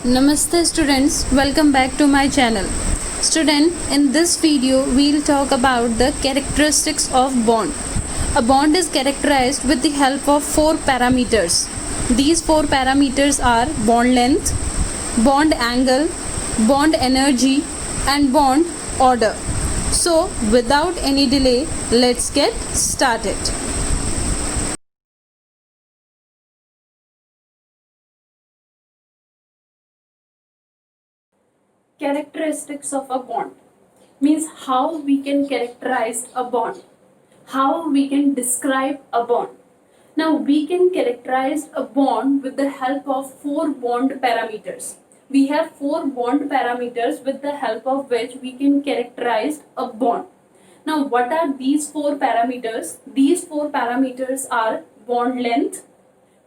Namaste students, welcome back to my channel. Student, in this video we'll talk about the characteristics of bond. A bond is characterized with the help of four parameters. These four parameters are bond length, bond angle, bond energy and bond order. So without any delay, let's get started. Characteristics of a bond means how we can characterize a bond, how we can describe a bond. Now we can characterize a bond with the help of four bond parameters. We have four bond parameters with the help of which we can characterize a bond. Now what are these four parameters? These four parameters are bond length,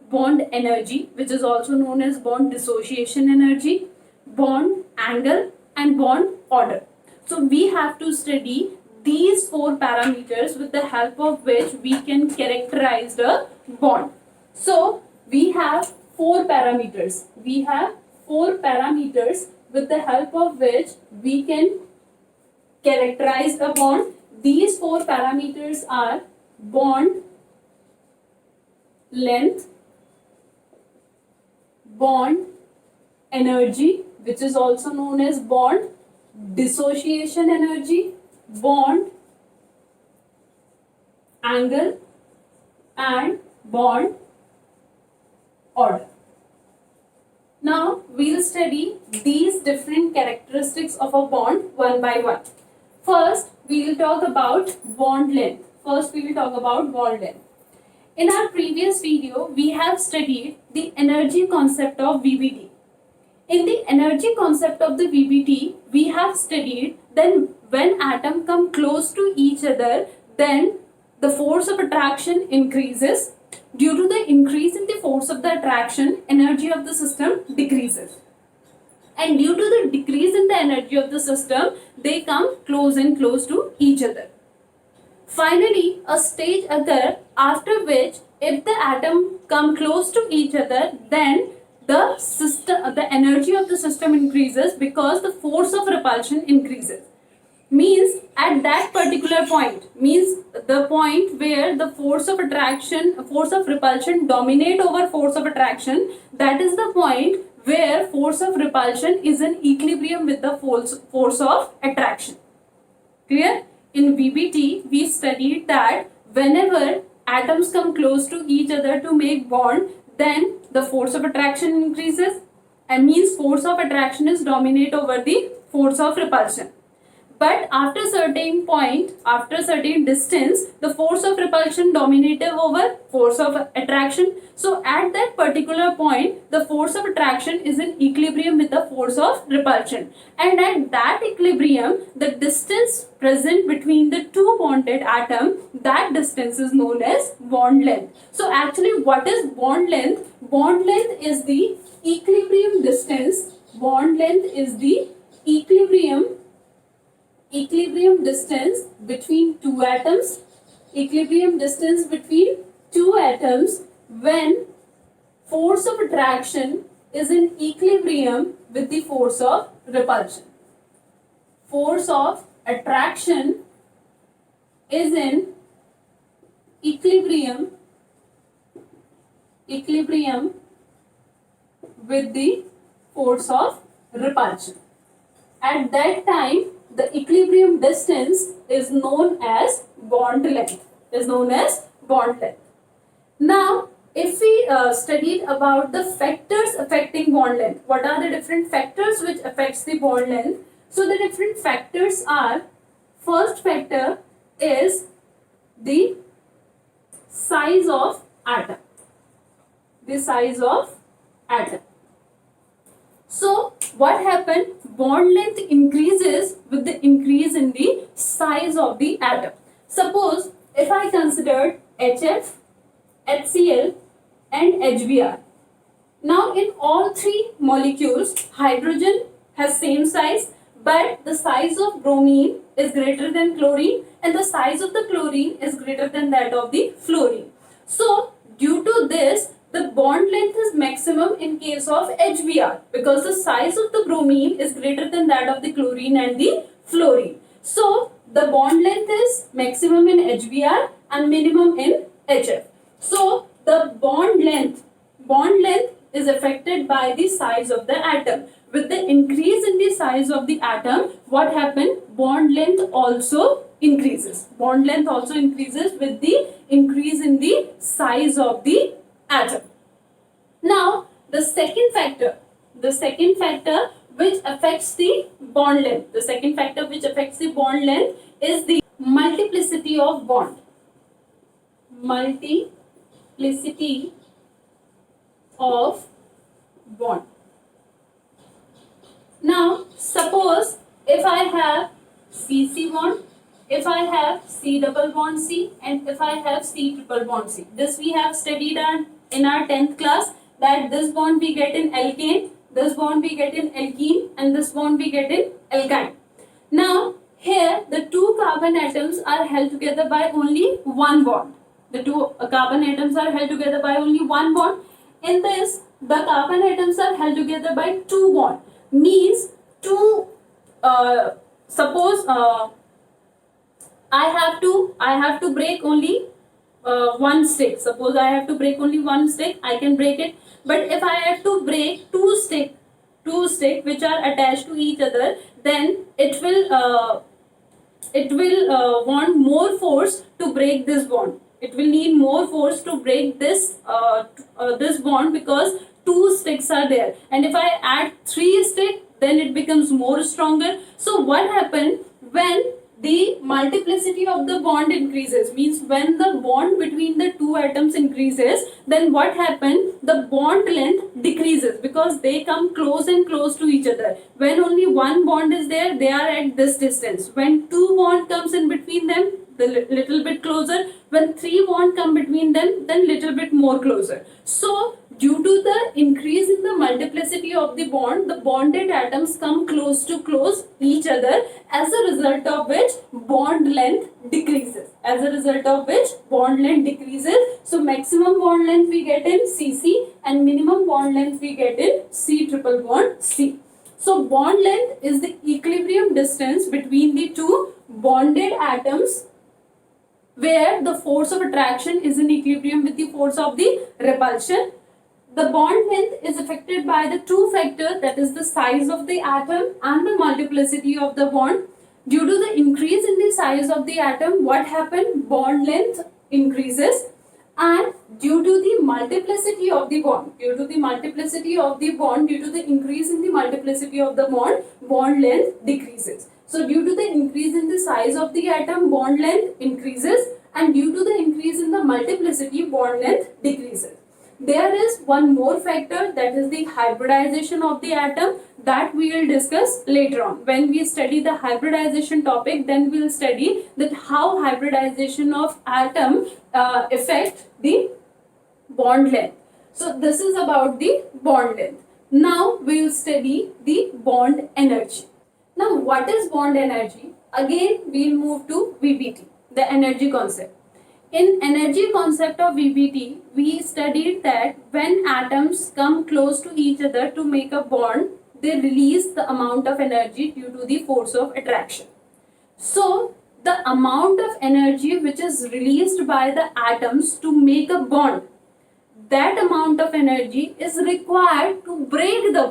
bond energy, which is also known as bond dissociation energy, bond angle and bond order. So we have to study these four parameters with the help of which we can characterize the bond. So we have four parameters. We have four parameters with the help of which we can characterize a bond. These four parameters are bond length, bond energy, which is also known as bond dissociation energy, bond angle and bond order. Now we'll study these different characteristics of a bond one by one. First we will talk about bond length. In our previous video, we have studied the energy concept of VBT. In the energy concept of the VBT, we have studied then when atoms come close to each other, then the force of attraction increases. Due to the increase in the force of the attraction, energy of the system decreases. And due to the decrease in the energy of the system, they come close and close to each other. Finally, a stage occurs after which if the atom come close to each other, then the energy of the system increases because the force of repulsion increases. Means at that particular point, means the point where the force of repulsion dominate over force of attraction, that is the point where force of repulsion is in equilibrium with the force of attraction. Clear? In VBT, we studied that whenever atoms come close to each other to make bond, then the force of attraction increases and means force of attraction is dominate over the force of repulsion. But after certain point, after certain distance, the force of repulsion dominated over force of attraction. So at that particular point, the force of attraction is in equilibrium with the force of repulsion. And at that equilibrium, the distance present between the two bonded atoms, that distance is known as bond length. So actually what is bond length? Bond length is the equilibrium distance. Bond length is the equilibrium distance between two atoms, when force of attraction is in equilibrium with the force of repulsion. Force of attraction is in equilibrium with the force of repulsion. At that time, the equilibrium distance is known as bond length. Now, if we studied about the factors affecting bond length, what are the different factors which affects the bond length? So the different factors are, first factor is the size of atom. So what happened? Bond length increases with the increase in the size of the atom. Suppose if I considered HF, HCl and HBr. Now in all three molecules, hydrogen has same size, but the size of bromine is greater than chlorine and the size of the chlorine is greater than that of the fluorine. So due to this, the bond length is maximum in case of HBr because the size of the bromine is greater than that of the chlorine and the fluorine. So the bond length is maximum in HBr and minimum in HF. So the bond length is affected by the size of the atom. With the increase in the size of the atom, what happened? Bond length also increases. Bond length also increases with the increase in the size of the atom. Now, the second factor which affects the bond length, is the multiplicity of bond. Multiplicity of bond. Now, suppose if I have CC bond, if I have C double bond C, and if I have C triple bond C. This we have studied in our 10th class, that this bond we get in alkane, this bond we get in alkene, and this bond we get in alkyne. Now, here the two carbon atoms are held together by only one bond. The two carbon atoms are held together by only one bond. In this, the carbon atoms are held together by two bonds. Means two. Suppose I have to break only one stick. Suppose I have to break only one stick, I can break it. But if I have to break two stick which are attached to each other, then it will want more force to break this bond. It will need more force to break this bond because two sticks are there. And if I add three sticks, then it becomes more stronger. So what happened when the multiplicity of the bond increases, means when the bond between the two atoms increases, then what happened? The bond length decreases because they come close and close to each other. When only one bond is there, they are at this distance. When two bond comes in between them, the little bit closer. When three bond come between them, then little bit more closer. So due to the increase in the multiplicity of the bond, the bonded atoms come close to close each other, as a result of which bond length decreases. So maximum bond length we get in CC and minimum bond length we get in C triple bond C. So bond length is the equilibrium distance between the two bonded atoms where the force of attraction is in equilibrium with the force of the repulsion. The bond length is affected by the two factors, that is the size of the atom and the multiplicity of the bond. Due to the increase in the size of the atom, what happened? Bond length increases, and due to the multiplicity of the bond, due to the increase in the multiplicity of the bond length decreases. So due to the increase in the size of the atom, bond length increases, and due to the increase in the multiplicity, bond length decreases. There is one more factor, that is the hybridization of the atom, that we will discuss later on. When we study the hybridization topic, then we will study that how hybridization of atom affect the bond length. So this is about the bond length. Now we will study the bond energy. Now what is bond energy? Again we will move to VBT, the energy concept. In energy concept of VBT, we studied that when atoms come close to each other to make a bond, they release the amount of energy due to the force of attraction. So the amount of energy which is released by the atoms to make a bond, that amount of energy is required to break the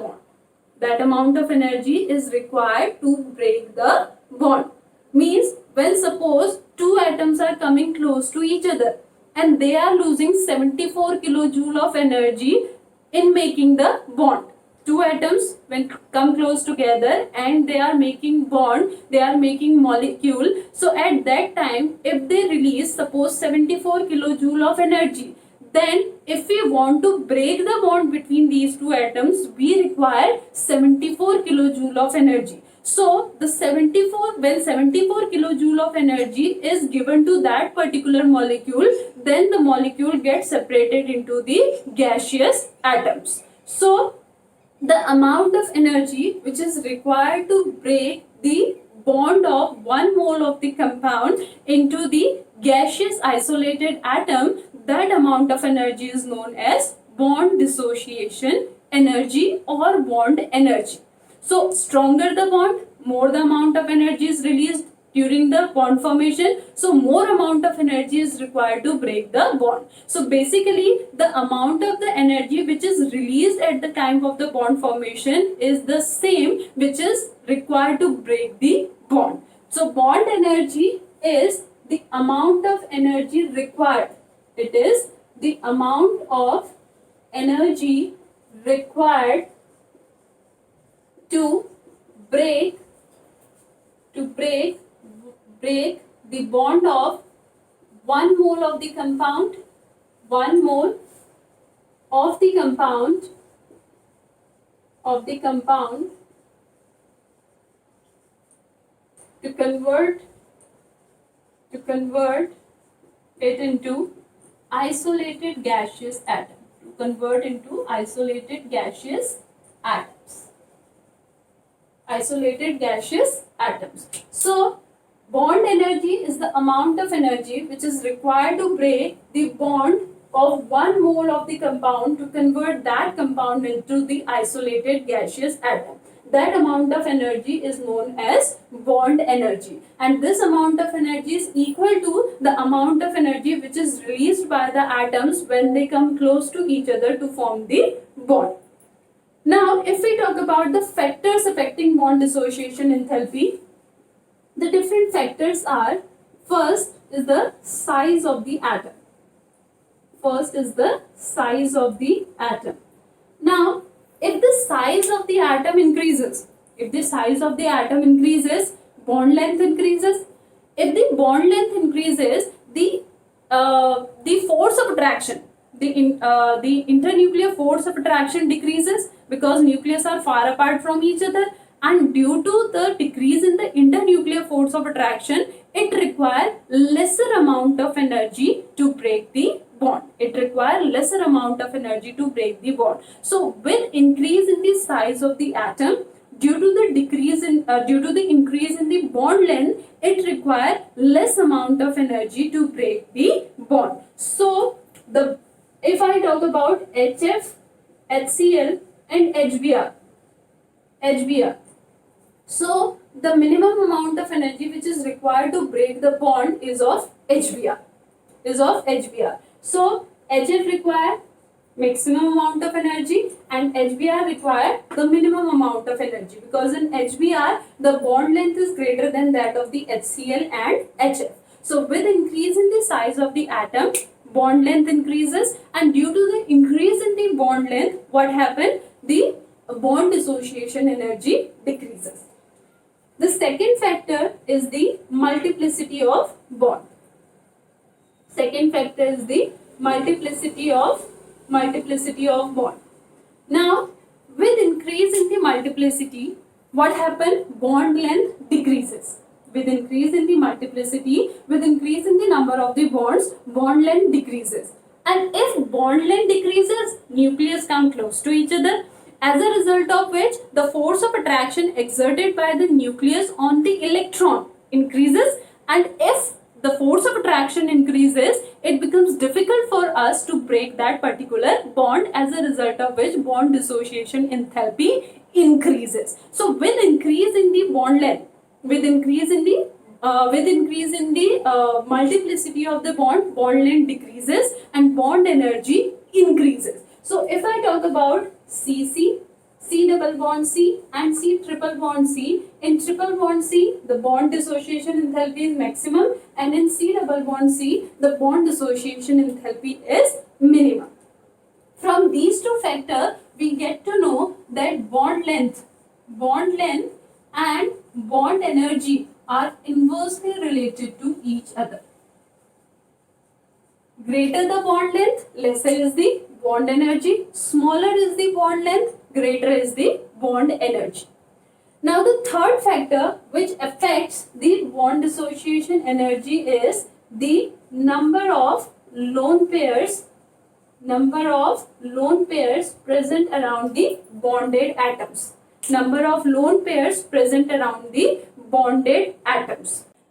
bond. Means when suppose two atoms are coming close to each other and they are losing 74 kilojoule of energy in making the bond. Two atoms when come close together and they are making bond, they are making molecule. So at that time, if they release suppose 74 kilojoule of energy, then if we want to break the bond between these two atoms, we require 74 kilojoule of energy. So when 74 kilojoule of energy is given to that particular molecule, then the molecule gets separated into the gaseous atoms. So the amount of energy which is required to break the bond of 1 mole of the compound into the gaseous isolated atom, that amount of energy is known as bond dissociation energy or bond energy. So stronger the bond, more the amount of energy is released during the bond formation. So more amount of energy is required to break the bond. So basically the amount of the energy which is released at the time of the bond formation is the same which is required to break the bond. So bond energy is the amount of energy required. It is the amount of energy required to break the bond of 1 mole of the compound, 1 mole of the compound to convert it into isolated gaseous atom, to convert into isolated gaseous atoms. So bond energy is the amount of energy which is required to break the bond of 1 mole of the compound to convert that compound into the isolated gaseous atom. That amount of energy is known as bond energy, and this amount of energy is equal to the amount of energy which is released by the atoms when they come close to each other to form the bond. Now, if we talk about the factors affecting bond dissociation enthalpy, the different factors are: first is the size of the atom. Now, if the size of the atom increases, bond length increases. If the bond length increases, the force of attraction, the internuclear force of attraction decreases because nucleus are far apart from each other, and due to the decrease in the internuclear force of attraction, it requires lesser amount of energy to break the bond. So with increase in the size of the atom, due to the increase in the bond length, it requires less amount of energy to break the bond. So if I talk about HF, HCl and HBr, so the minimum amount of energy which is required to break the bond is of HBr. So HF require maximum amount of energy and HBr require the minimum amount of energy, because in HBr the bond length is greater than that of the HCl and HF. So with increase in the size of the atom, bond length increases, and due to the increase in the bond length, what happens? The bond dissociation energy decreases. The second factor is the multiplicity of bond. Now, with increase in the multiplicity, what happens? Bond length decreases. With increase in the multiplicity, with increase in the number of the bonds, bond length decreases. And if bond length decreases, nucleus come close to each other, as a result of which the force of attraction exerted by the nucleus on the electron increases, and if the force of attraction increases, it becomes difficult for us to break that particular bond, as a result of which bond dissociation enthalpy increases. So with increase in the bond length, with increase in the multiplicity of the bond length decreases and bond energy increases. So if I talk about CC, C double bond C and C triple bond C, in triple bond C the bond dissociation enthalpy is maximum, and in C double bond C the bond dissociation enthalpy is minimum. From these two factors we get to know that bond length and bond energy are inversely related to each other. Greater the bond length, lesser is the bond energy. Smaller is the bond length, greater is the bond energy. Now the third factor which affects the bond dissociation energy is the number of lone pairs present around the bonded atoms.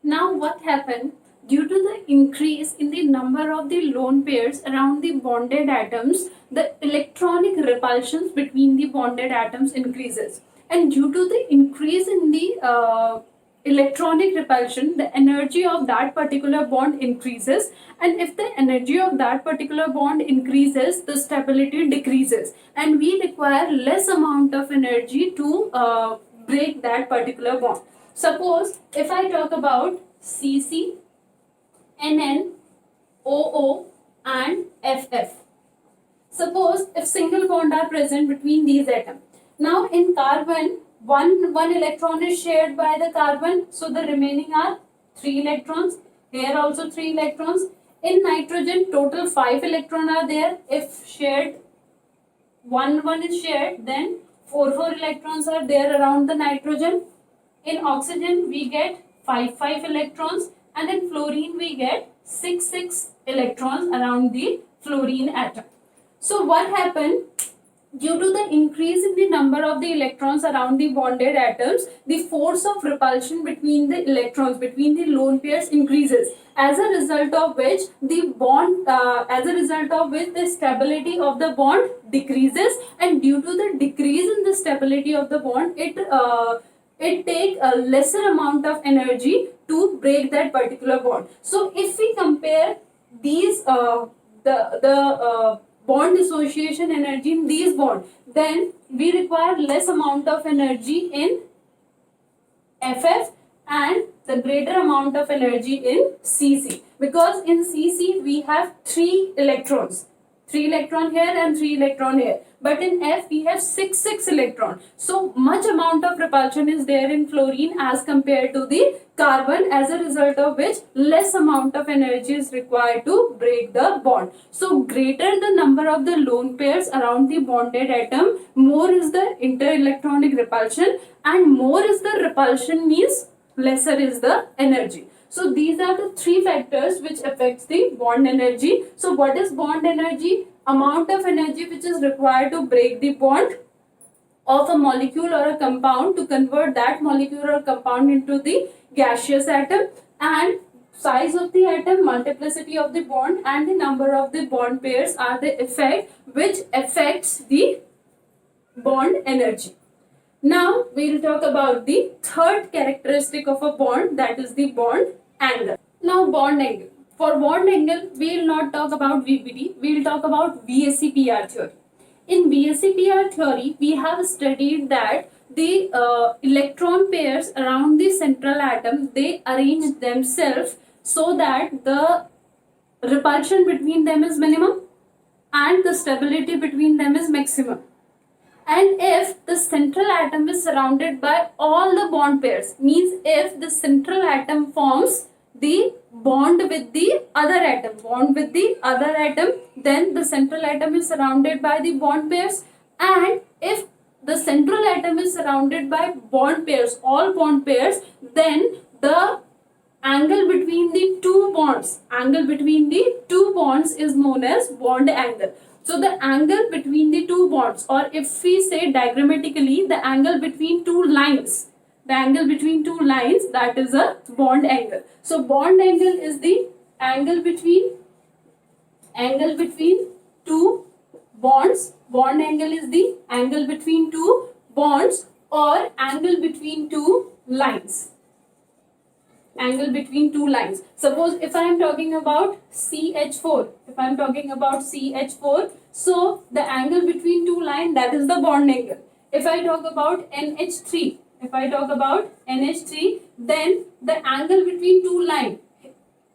Now what happened? due to the increase in the number of the lone pairs around the bonded atoms, the electronic repulsions between the bonded atoms increases. And due to the increase in the electronic repulsion, the energy of that particular bond increases, and if the energy of that particular bond increases, the stability decreases, and we require less amount of energy to break that particular bond. Suppose if I talk about CC, NN, OO and FF. Suppose if single bond are present between these atoms. Now in carbon, one electron is shared by the carbon, so the remaining are 3 electrons. Here also 3 electrons. In nitrogen, total 5 electrons are there. If shared, one is shared, then 4 electrons are there around the nitrogen. In oxygen, we get 5 electrons, and in fluorine we get 6 electrons around the fluorine atom. So what happened? Due to the increase in the number of the electrons around the bonded atoms, the force of repulsion between the electrons, between the lone pairs increases. As a result of which the stability of the bond decreases, and due to the decrease in the stability of the bond, it takes a lesser amount of energy to break that particular bond. So if we compare these bond dissociation energy in these bonds, then we require less amount of energy in FF and the greater amount of energy in CC, because in CC we have 3 electrons. 3 electron here and 3 electron here, but in F we have 6 electron. So much amount of repulsion is there in fluorine as compared to the carbon, as a result of which less amount of energy is required to break the bond. So greater the number of the lone pairs around the bonded atom, more is the inter-electronic repulsion, and more is the repulsion means lesser is the energy. So these are the 3 factors which affects the bond energy. So what is bond energy? Amount of energy which is required to break the bond of a molecule or a compound, to convert that molecule or compound into the gaseous atom, and size of the atom, multiplicity of the bond, and the number of the bond pairs are the effect which affects the bond energy. Now we will talk about the third characteristic of a bond, that is the bond angle. Now bond angle. For bond angle, we will not talk about VBD, we will talk about VSEPR theory. In VSEPR theory, we have studied that the electron pairs around the central atom, they arrange themselves so that the repulsion between them is minimum and the stability between them is maximum. And if the central atom is surrounded by all the bond pairs, means if the central atom forms the bond with the other atom, then the central atom is surrounded by the bond pairs. And if the central atom is surrounded by bond pairs, all bond pairs, then the angle between the two bonds is known as bond angle. So the angle between the two bonds, or if we say diagrammatically, the angle between two lines, that is a bond angle. So bond angle is the angle between two bonds. Bond angle is the angle between two bonds, or angle between two lines. Suppose if I am talking about CH4, so the angle between two lines, that is the bond angle. If I talk about NH3, then the angle between two lines,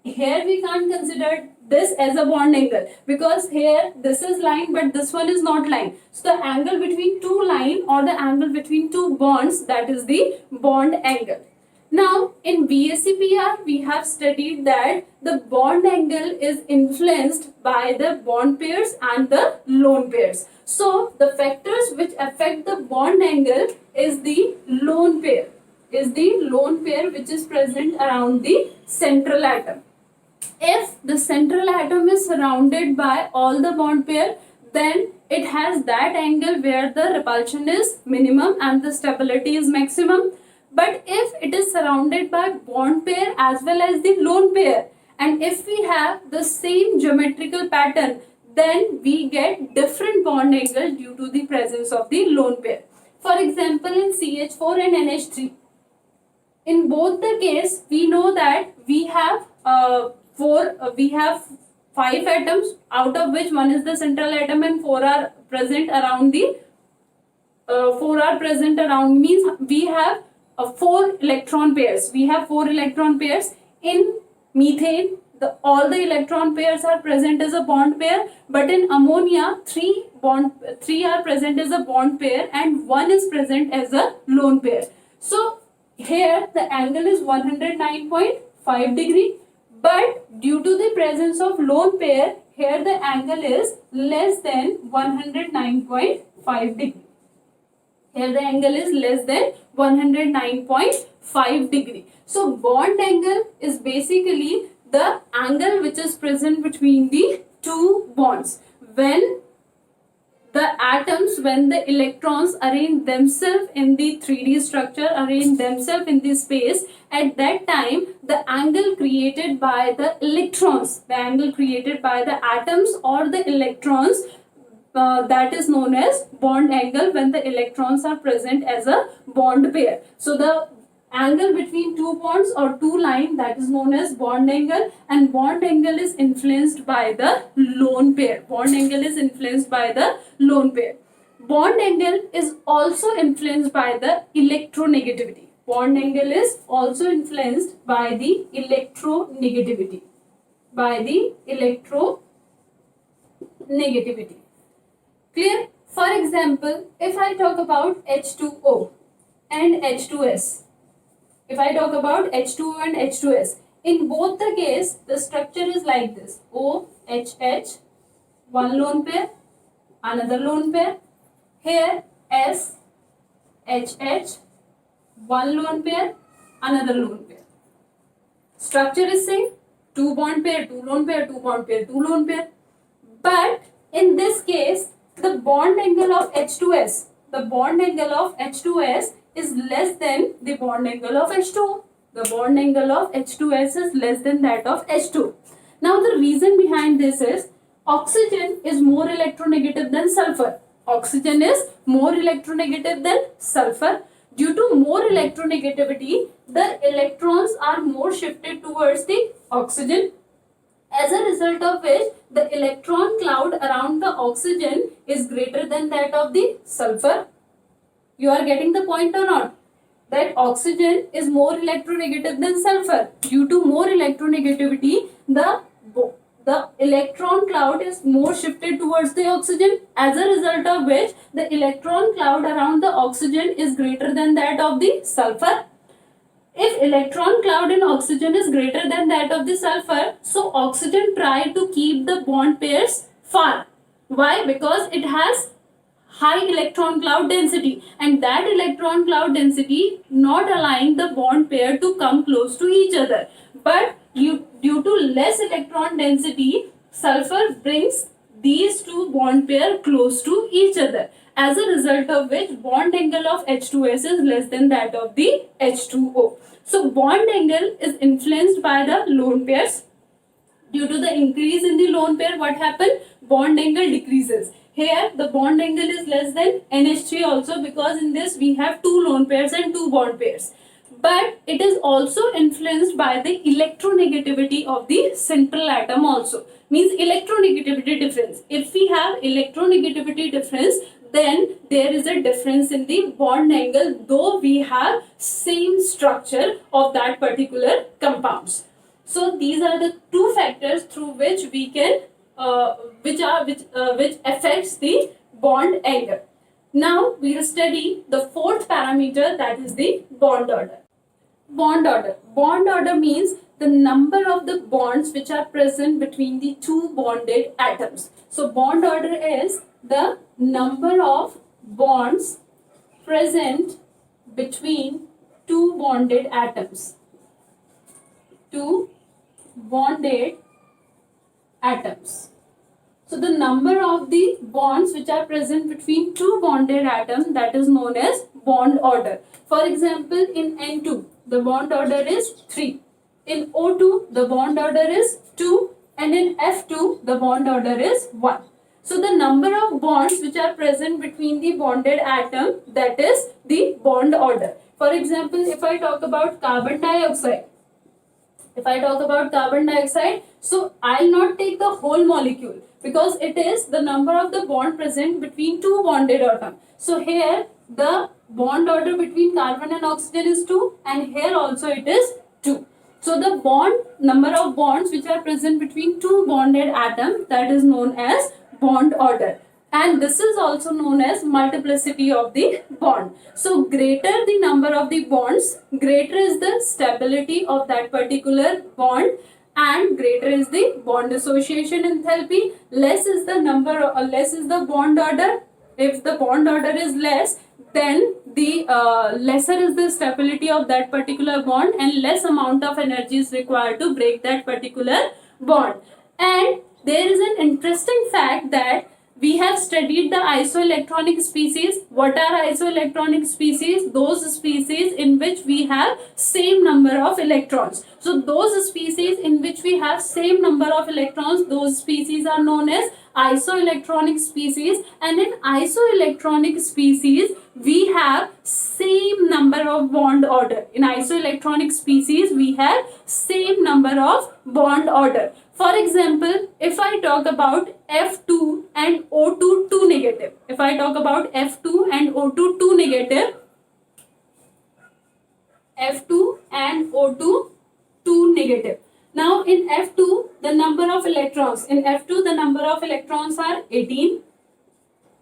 here we can't consider this as a bond angle, because here this is line but this one is not line. So the angle between two lines, or the angle between two bonds, that is the bond angle. Now in VSEPR we have studied that the bond angle is influenced by the bond pairs and the lone pairs. So the factors which affect the bond angle is the lone pair, which is present around the central atom. If the central atom is surrounded by all the bond pair, then it has that angle where the repulsion is minimum and the stability is maximum. But if it is surrounded by bond pair as well as the lone pair, And if we have the same geometrical pattern, then we get different bond angle due to the presence of the lone pair. For example, in CH4 and NH3, in both the case, we know that we have five atoms, out of which one is the central atom and four are present around means we have four electron pairs. We have four electron pairs. In methane, all the electron pairs are present as a bond pair, but in ammonia, three are present as a bond pair and one is present as a lone pair. So here the angle is 109.5 degree, but due to the presence of lone pair, here the angle is less than 109.5 degree. Here the angle is less than 109.5 degree. So bond angle is basically the angle which is present between the two bonds. When the electrons arrange themselves in the 3D structure, arrange themselves in the space, at that time the angle created by the electrons, the angle created by the atoms or the electrons, that is known as bond angle when the electrons are present as a bond pair. So the angle between two bonds or two lines, that is known as bond angle, and bond angle is influenced by the lone pair. Bond angle is influenced by the lone pair. Bond angle is also influenced by the electronegativity. Bond angle is also influenced by the electronegativity. Clear? For example, if I talk about H2O and H2S, in both the case, the structure is like this: OHH, one lone pair, another lone pair. Here SHH, one lone pair, another lone pair. Structure is same: two bond pair, two lone pair, two bond pair, two lone pair. But in this case, the bond angle of H2S, is less than the bond angle of H2O. The bond angle of H2S is less than that of H2. Now the reason behind this is oxygen is more electronegative than sulfur. Due to more electronegativity, the electrons are more shifted towards the oxygen, as a result of which the electron cloud around the oxygen is greater than that of the sulfur. You are getting the point or not? That oxygen is more electronegative than sulfur. Due to more electronegativity, the electron cloud is more shifted towards the oxygen, as a result of which the electron cloud around the oxygen is greater than that of the sulfur. If electron cloud in oxygen is greater than that of the sulfur, so oxygen try to keep the bond pairs far. Why? Because it has high electron cloud density, and that electron cloud density not allowing the bond pair to come close to each other. But due to less electron density, sulfur brings these two bond pair close to each other, as a result of which bond angle of H2S is less than that of the H2O. So bond angle is influenced by the lone pairs. Due to the increase in the lone pair, what happened? Bond angle decreases. Here the bond angle is less than NH3 also, because in this we have two lone pairs and two bond pairs. But it is also influenced by the electronegativity of the central atom also. Means electronegativity difference. If we have electronegativity difference, then there is a difference in the bond angle, though we have same structure of that particular compounds. So these are the two factors through which we can which affects the bond angle. Now we will study the fourth parameter, that is the bond order. Bond order means the number of the bonds which are present between the two bonded atoms. So bond order is the number of bonds present between two bonded atoms. Two bonded atoms. So the number of the bonds which are present between two bonded atoms, that is known as bond order. For example, in N2, the bond order is 3. In O2, the bond order is 2, and in F2, the bond order is 1. So the number of bonds which are present between the bonded atom, that is the bond order. For example, if I talk about carbon dioxide, so I'll not take the whole molecule because it is the number of the bond present between two bonded atoms. So here the bond order between carbon and oxygen is 2, and here also it is 2. So the number of bonds which are present between two bonded atoms, that is known as bond order. And this is also known as multiplicity of the bond. So greater the number of the bonds, greater is the stability of that particular bond, and greater is the bond association enthalpy. Less is the bond order. If the bond order is less, then the lesser is the stability of that particular bond, and less amount of energy is required to break that particular bond. And there is an interesting fact that we have studied the isoelectronic species. What are isoelectronic species? Those species in which we have same number of electrons. So those species in which we have same number of electrons, those species are known as isoelectronic species. And in isoelectronic species, we have same number of bond order. In isoelectronic species, we have same number of bond order. For example, if I talk about F2 and O2 2 negative, if I talk about F2 and O2 2 negative, F2 and O2 2 negative. Now in F2, the number of electrons, are 18.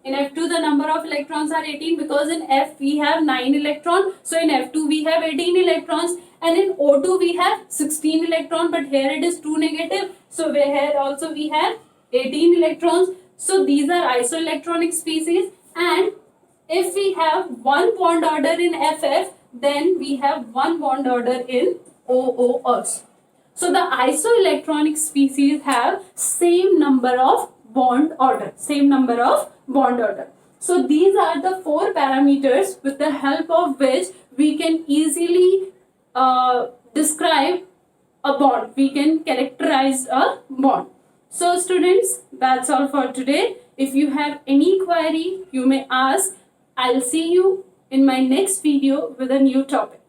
In F2, the number of electrons are 18 because in F we have 9 electrons. So in F2 we have 18 electrons, and in O2 we have 16 electrons, but here it is 2 negative. So here also we have 18 electrons. So these are isoelectronic species. And if we have one bond order in FF, then we have one bond order in OO also. So the isoelectronic species have same number of bond order. So these are the 4 parameters with the help of which we can easily describe a bond. We can characterize a bond. So students, that's all for today. If you have any query, you may ask. I'll see you in my next video with a new topic.